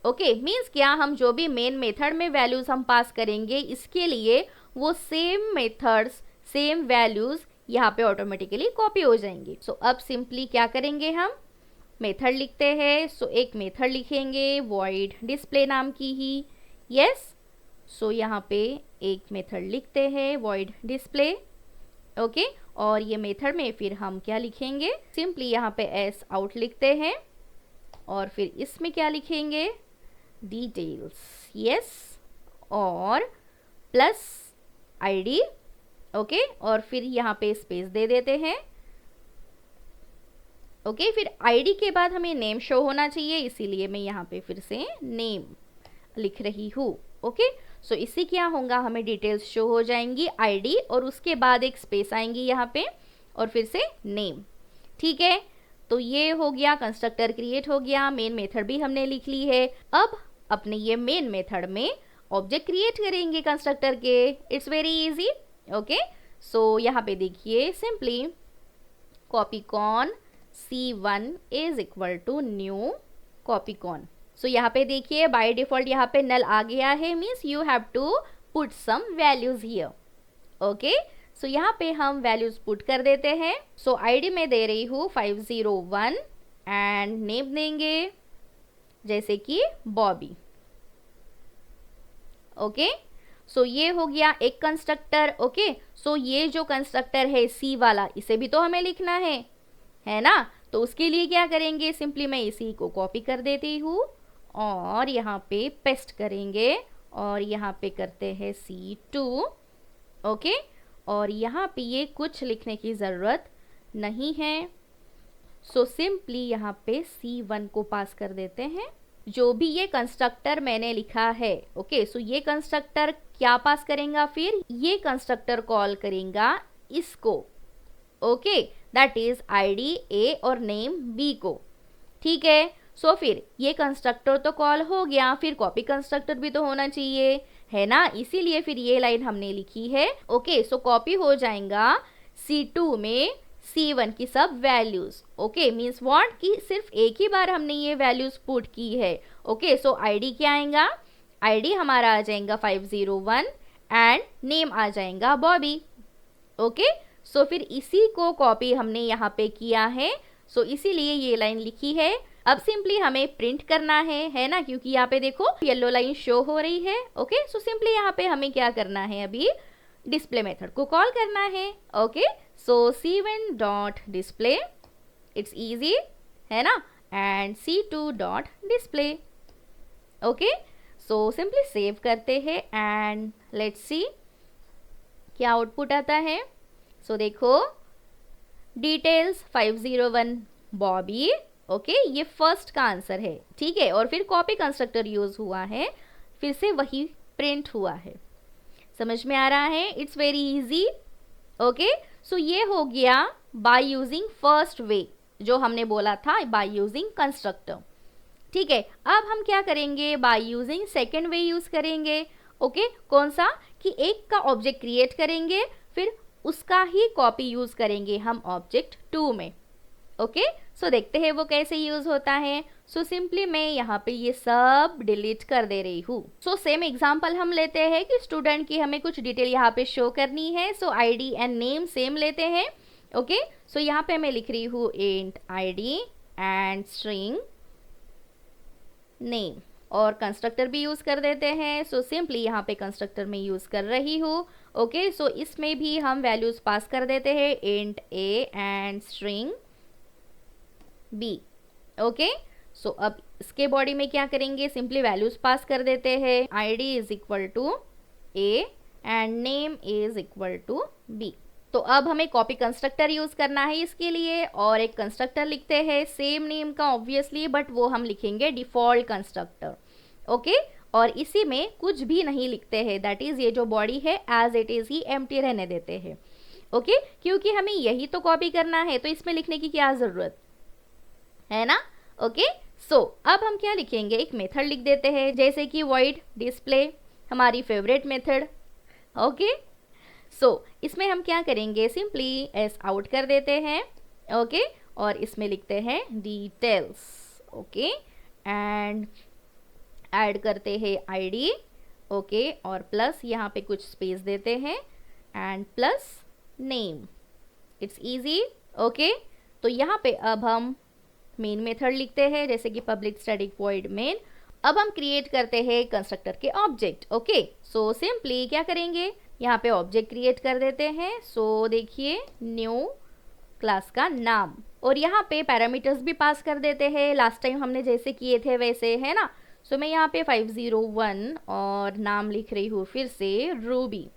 ओके, मीन्स क्या, हम जो भी मेन मेथड में वैल्यूज हम पास करेंगे इसके लिए वो सेम मेथड्स सेम वैल्यूज यहाँ पे ऑटोमेटिकली कॉपी हो जाएंगे। सो अब सिंपली क्या करेंगे, हम मेथड लिखते हैं। सो एक मेथड लिखेंगे void display नाम की ही। यस, सो यहाँ पे एक मेथड लिखते हैं void display। ओके, और ये मेथड में फिर हम क्या लिखेंगे, सिंपली यहाँ पे s out लिखते हैं और फिर इसमें क्या लिखेंगे, डिटेल्स, यस, और प्लस आईडी, ओके, और फिर यहाँ पे स्पेस दे देते हैं, ओके। फिर आईडी के बाद हमें नेम शो होना चाहिए, इसीलिए मैं यहाँ पे फिर से नेम लिख रही हूँ, ओके। सो इससे क्या होगा, हमें डिटेल्स शो हो जाएंगी, आईडी और उसके बाद एक स्पेस आएंगी यहाँ पे और फिर से नेम, ठीक है। तो ये हो गया, कंस्ट्रक्टर क्रिएट हो गया, मेन मेथड भी हमने लिख ली है। अब अपने ये मेन मेथड में ऑब्जेक्ट क्रिएट करेंगे कंस्ट्रक्टर के, it's very easy, okay. So यहाँ पे देखिए, simply copycon C1 is equal to new copycon. So यहाँ पे देखिए बाय डिफॉल्ट यहाँ पे नल आ गया है, means you have to put some values here, okay. So यहाँ पे हम वैल्यूज पुट कर देते हैं। सो आईडी में दे रही हूँ 501 एंड नेम देंगे जैसे कि बॉबी, ओके। सो ये हो गया एक कंस्ट्रक्टर, ओके। सो ये जो कंस्ट्रक्टर है C वाला, इसे भी तो हमें लिखना है ना। तो उसके लिए क्या करेंगे, सिंपली मैं इसी को कॉपी कर देती हूँ और यहाँ पे पेस्ट करेंगे और यहाँ पे करते हैं C2, ओके। और यहाँ पे ये कुछ लिखने की ज़रूरत नहीं है, सो सिंपली यहाँ पे C1 को पास कर देते हैं, जो भी ये कंस्ट्रक्टर मैंने लिखा है, ओके। सो ये कंस्ट्रक्टर क्या पास करेगा, फिर ये कंस्ट्रक्टर कॉल करेगा इसको, okay, that is ID A और नेम B को, ठीक है। सो फिर ये कंस्ट्रक्टर तो कॉल हो गया, फिर कॉपी कंस्ट्रक्टर भी तो होना चाहिए, है ना, इसीलिए फिर ये लाइन हमने लिखी है, ओके। सो कॉपी हो जाएगा C2 में C1 की सब वैल्यूज, ओके, मीन्स व्हाट कि सिर्फ एक ही बार हमने ये वैल्यूज पुट की है, ओके। सो आईडी क्या आएगा, आईडी हमारा आ जाएगा 501 एंड नेम आ जाएगा बॉबी, ओके। सो फिर इसी को कॉपी हमने यहाँ पे किया है, सो इसीलिए ये लाइन लिखी है। अब सिंपली हमें प्रिंट करना है ना, क्योंकि यहाँ पे देखो येलो लाइन शो हो रही है, ओके। सो सिंपली यहाँ पे हमें क्या करना है, अभी डिस्प्ले मेथड को कॉल करना है, okay. So C1 dot display, it's easy, है ना, and C2 dot display, okay. So simply save करते हैं एंड लेट्स सी क्या आउटपुट आता है। सो देखो डिटेल्स 501 बॉबी, ओके, ये फर्स्ट का आंसर है, ठीक है। और फिर कॉपी कंस्ट्रक्टर यूज हुआ है, फिर से वही प्रिंट हुआ है, समझ में आ रहा है, it's very easy, okay. So ये हो गया बाय यूजिंग फर्स्ट वे, जो हमने बोला था बाय यूजिंग कंस्ट्रक्टर, ठीक है। अब हम क्या करेंगे, by using second way use करेंगे, ओके। कौन सा, कि एक का ऑब्जेक्ट क्रिएट करेंगे, फिर उसका ही कॉपी यूज करेंगे हम ऑब्जेक्ट 2 में, ओके। सो देखते हैं वो कैसे यूज होता है। सो सिंपली मैं यहाँ पे ये सब डिलीट कर दे रही हूँ। सो सेम एग्जांपल हम लेते हैं कि स्टूडेंट की हमें कुछ डिटेल यहाँ पे शो करनी है, सो आईडी एंड नेम सेम लेते हैं, ओके। सो यहाँ पे मैं लिख रही हूँ int ID and string name, और कंस्ट्रक्टर भी यूज कर देते हैं। सो सिंपली यहाँ पे कंस्ट्रक्टर में यूज कर रही हूँ, ओके। सो इसमें भी हम वैल्यूज पास कर देते हैं, int A and string B, okay. So अब इसके बॉडी में क्या करेंगे, सिंपली वैल्यूज पास कर देते हैं, ID is equal to A and name is equal to B। तो अब हमें कॉपी कंस्ट्रक्टर यूज करना है इसके लिए, और एक कंस्ट्रक्टर लिखते हैं सेम नेम का ऑब्वियसली, बट वो हम लिखेंगे डिफॉल्ट कंस्ट्रक्टर, ओके। और इसी में कुछ भी नहीं लिखते हैं, दैट इज ये जो बॉडी है एज इट इज ही एम्प्टी रहने देते हैं, ओके। क्योंकि हमें यही तो कॉपी करना है, तो इसमें लिखने की क्या जरूरत है ना, ओके। सो अब हम क्या लिखेंगे, एक मेथड लिख देते हैं, जैसे कि void डिस्प्ले, हमारी फेवरेट मेथड, ओके। सो इसमें हम क्या करेंगे, सिंपली एस आउट कर देते हैं, ओके। और इसमें लिखते हैं डिटेल्स, ओके, एंड ऐड करते हैं आईडी, ओके, और प्लस यहाँ पे कुछ स्पेस देते हैं and plus name, it's easy, okay. तो यहाँ पे अब हम मेन मेथड लिखते हैं, जैसे कि पब्लिक स्टैटिक वॉइड मेन। अब हम क्रिएट करते हैं कंस्ट्रक्टर के ऑब्जेक्ट, ओके। सो सिंपली क्या करेंगे, यहाँ पे ऑब्जेक्ट क्रिएट कर देते हैं। सो देखिए न्यू क्लास का नाम, और यहाँ पे पैरामीटर्स भी पास कर देते हैं, लास्ट टाइम हमने जैसे किए थे वैसे, है ना। सो मैं यहाँ पे 501 और नाम लिख रही हूँ फिर से रूबी।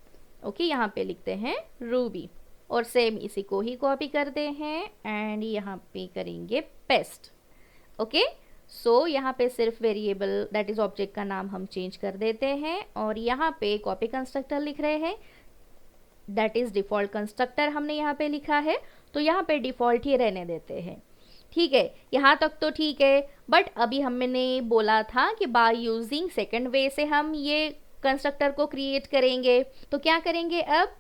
ओके, यहाँ पे लिखते हैं रूबी, और सेम इसी को ही कॉपी करते हैं एंड यहाँ पे करेंगे पेस्ट। ओके, सो यहाँ पे सिर्फ वेरिएबल दैट इज ऑब्जेक्ट का नाम हम चेंज कर देते हैं, और यहाँ पे कॉपी कंस्ट्रक्टर लिख रहे हैं, दैट इज डिफॉल्ट कंस्ट्रक्टर हमने यहाँ पे लिखा है, तो यहाँ पे डिफॉल्ट ही रहने देते हैं। ठीक है, यहाँ तक तो ठीक है, बट अभी हमने बोला था कि बाय यूजिंग सेकंड वे से हम ये कंस्ट्रक्टर को क्रिएट करेंगे। तो क्या करेंगे, अब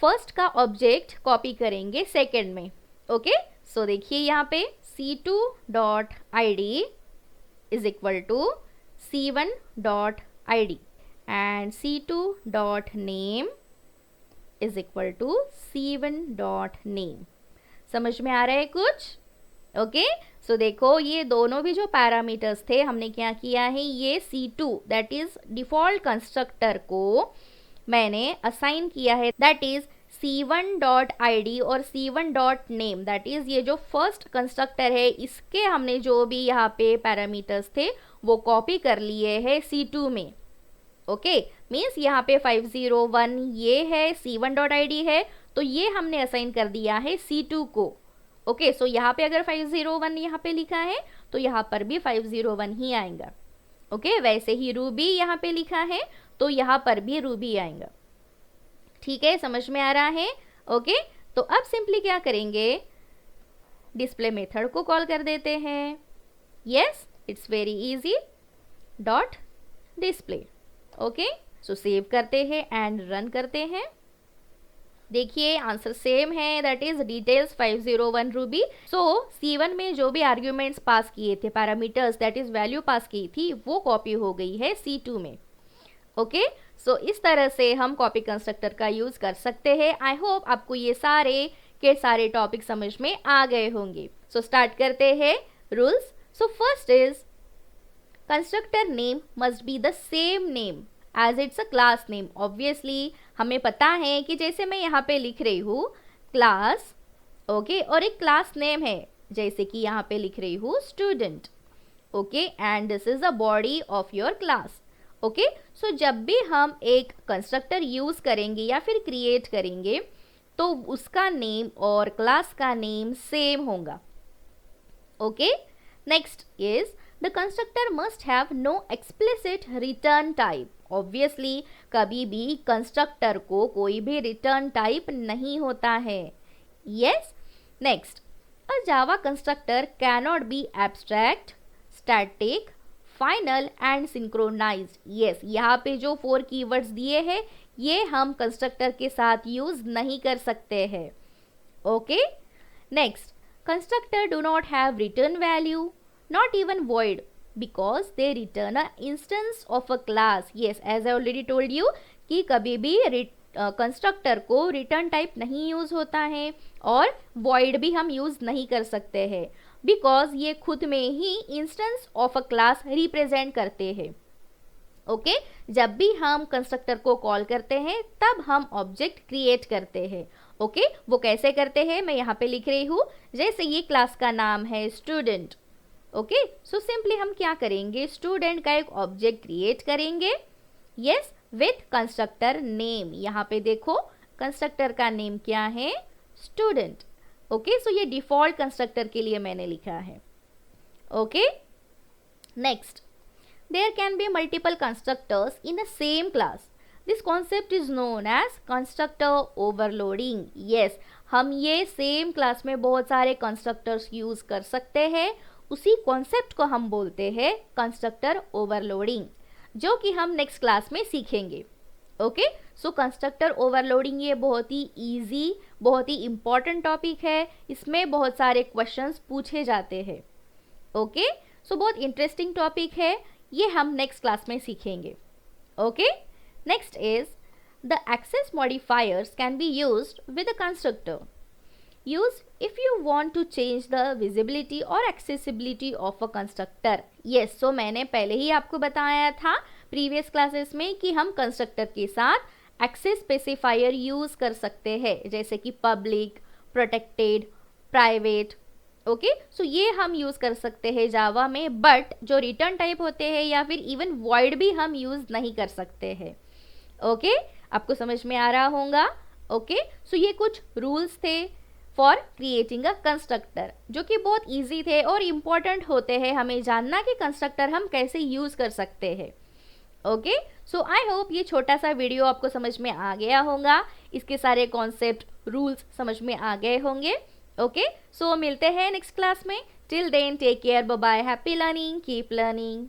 फर्स्ट का ऑब्जेक्ट कॉपी करेंगे सेकंड में। ओके, सो देखिए यहाँ पे c2.id is equal to c1.id and c2.name is equal to c1.name। समझ में आ रहा है कुछ? ओके, सो देखो ये दोनों भी जो पैरामीटर्स थे हमने क्या किया है, ये c2 that is default constructor को मैंने असाइन किया है, दैट इज c1.id और c1.name दैट इज ये जो फर्स्ट कंस्ट्रक्टर है, इसके हमने जो भी यहाँ पे पैरामीटर्स थे वो कॉपी कर लिए हैं c2 में। ओके, मीन्स यहाँ पे 501 ये है, c1.id है, तो ये हमने असाइन कर दिया है c2 को। ओके, सो यहाँ पे अगर 501 यहाँ पे लिखा है तो यहाँ पर भी 501 ही आएगा। ओके, वैसे ही रूबी यहाँ पे लिखा है तो यहाँ पर भी रूबी आएगा। ठीक है, समझ में आ रहा है? ओके, तो अब सिंपली क्या करेंगे, डिस्प्ले मेथड को कॉल कर देते हैं। Yes, it's very easy, dot display. Okay, so save करते हैं एंड रन करते हैं। देखिए आंसर सेम है, that is details 501 Ruby. So C1 में जो भी आर्ग्यूमेंट्स पास किए थे, parameters that is value pass की थी, वो कॉपी हो गई है C2 में। ओके, सो इस तरह से हम कॉपी कंस्ट्रक्टर का यूज कर सकते हैं। आई होप आपको ये सारे के सारे टॉपिक समझ में आ गए होंगे। सो स्टार्ट करते हैं rules. So first is constructor name must be the same name as its a class name. Obviously हमें पता है कि जैसे मैं यहाँ पे लिख रही हूँ क्लास, ओके, और एक क्लास नेम है, जैसे कि यहाँ पे लिख रही हूँ student. Okay, and this is the body of your class. Okay, so जब भी हम एक कंस्ट्रक्टर यूज करेंगे या फिर क्रिएट करेंगे तो उसका नेम और क्लास का नेम सेम होगा। Okay, next is the constructor must have no explicit return type. Obviously कभी भी कंस्ट्रक्टर को कोई भी रिटर्न टाइप नहीं होता है। Yes, next, a Java constructor cannot be abstract, static, final and synchronized. Yes, यहाँ पे जो 4 कीवर्ड्स दिए हैं ये हम कंस्ट्रक्टर के साथ यूज नहीं कर सकते हैं। Okay, next, constructor do not have return value, not even void, because they return a instance of a class. Yes, as I already told you कि कभी भी कंस्ट्रक्टर को रिटर्न टाइप नहीं यूज होता है और void भी हम यूज नहीं कर सकते हैं, बिकॉज ये खुद में ही instance of a class represent करते हैं। ओके, जब भी हम कंस्ट्रक्टर को कॉल करते हैं तब हम ऑब्जेक्ट क्रिएट करते हैं। ओके, वो कैसे करते हैं मैं यहाँ पे लिख रही हूँ, जैसे ये क्लास का नाम है स्टूडेंट। ओके, सो सिंपली हम क्या करेंगे, स्टूडेंट का एक ऑब्जेक्ट क्रिएट करेंगे, यस, विथ कंस्ट्रक्टर नेम। यहाँ पे देखो कंस्ट्रक्टर का नेम क्या है, स्टूडेंट। ओके, सो ये डिफॉल्ट कंस्ट्रक्टर के लिए मैंने लिखा है। Okay, next, there can be multiple constructors in a same class. This concept is known as constructor overloading. Yes, हम ये सेम क्लास में बहुत सारे कंस्ट्रक्टर्स यूज कर सकते हैं, उसी कॉन्सेप्ट को हम बोलते हैं कंस्ट्रक्टर ओवरलोडिंग, जो कि हम नेक्स्ट क्लास में सीखेंगे। ओके, सो कंस्ट्रक्टर ओवरलोडिंग ये बहुत ही इजी, बहुत ही इंपॉर्टेंट टॉपिक है, इसमें बहुत सारे क्वेश्चंस पूछे जाते हैं। ओके, सो बहुत इंटरेस्टिंग टॉपिक है, ये हम नेक्स्ट क्लास में सीखेंगे। Okay, next is the access modifiers can be used with a constructor. Use if you want to change the visibility or accessibility of a constructor. Yes, so मैंने पहले ही आपको बताया था प्रीवियस क्लासेस में कि हम कंस्ट्रक्टर के साथ एक्सेस स्पेसिफायर यूज कर सकते हैं, जैसे कि public, protected, private. Okay, so ये हम यूज़ कर सकते हैं जावा में, बट जो रिटर्न टाइप होते हैं या फिर इवन वॉइड भी हम यूज़ नहीं कर सकते हैं। ओके, आपको समझ में आ रहा होगा। ओके, सो ये कुछ रूल्स थे फॉर क्रिएटिंग अ कंस्ट्रक्टर, जो कि बहुत इजी थे और इम्पॉर्टेंट होते हैं हमें जानना कि कंस्ट्रक्टर हम कैसे यूज़ कर सकते हैं। ओके, सो आई होप ये छोटा सा वीडियो आपको समझ में आ गया होगा, इसके सारे कॉन्सेप्ट रूल्स समझ में आ गए होंगे। ओके, सो मिलते हैं नेक्स्ट क्लास में। Till then take care, bye bye, happy learning, keep learning.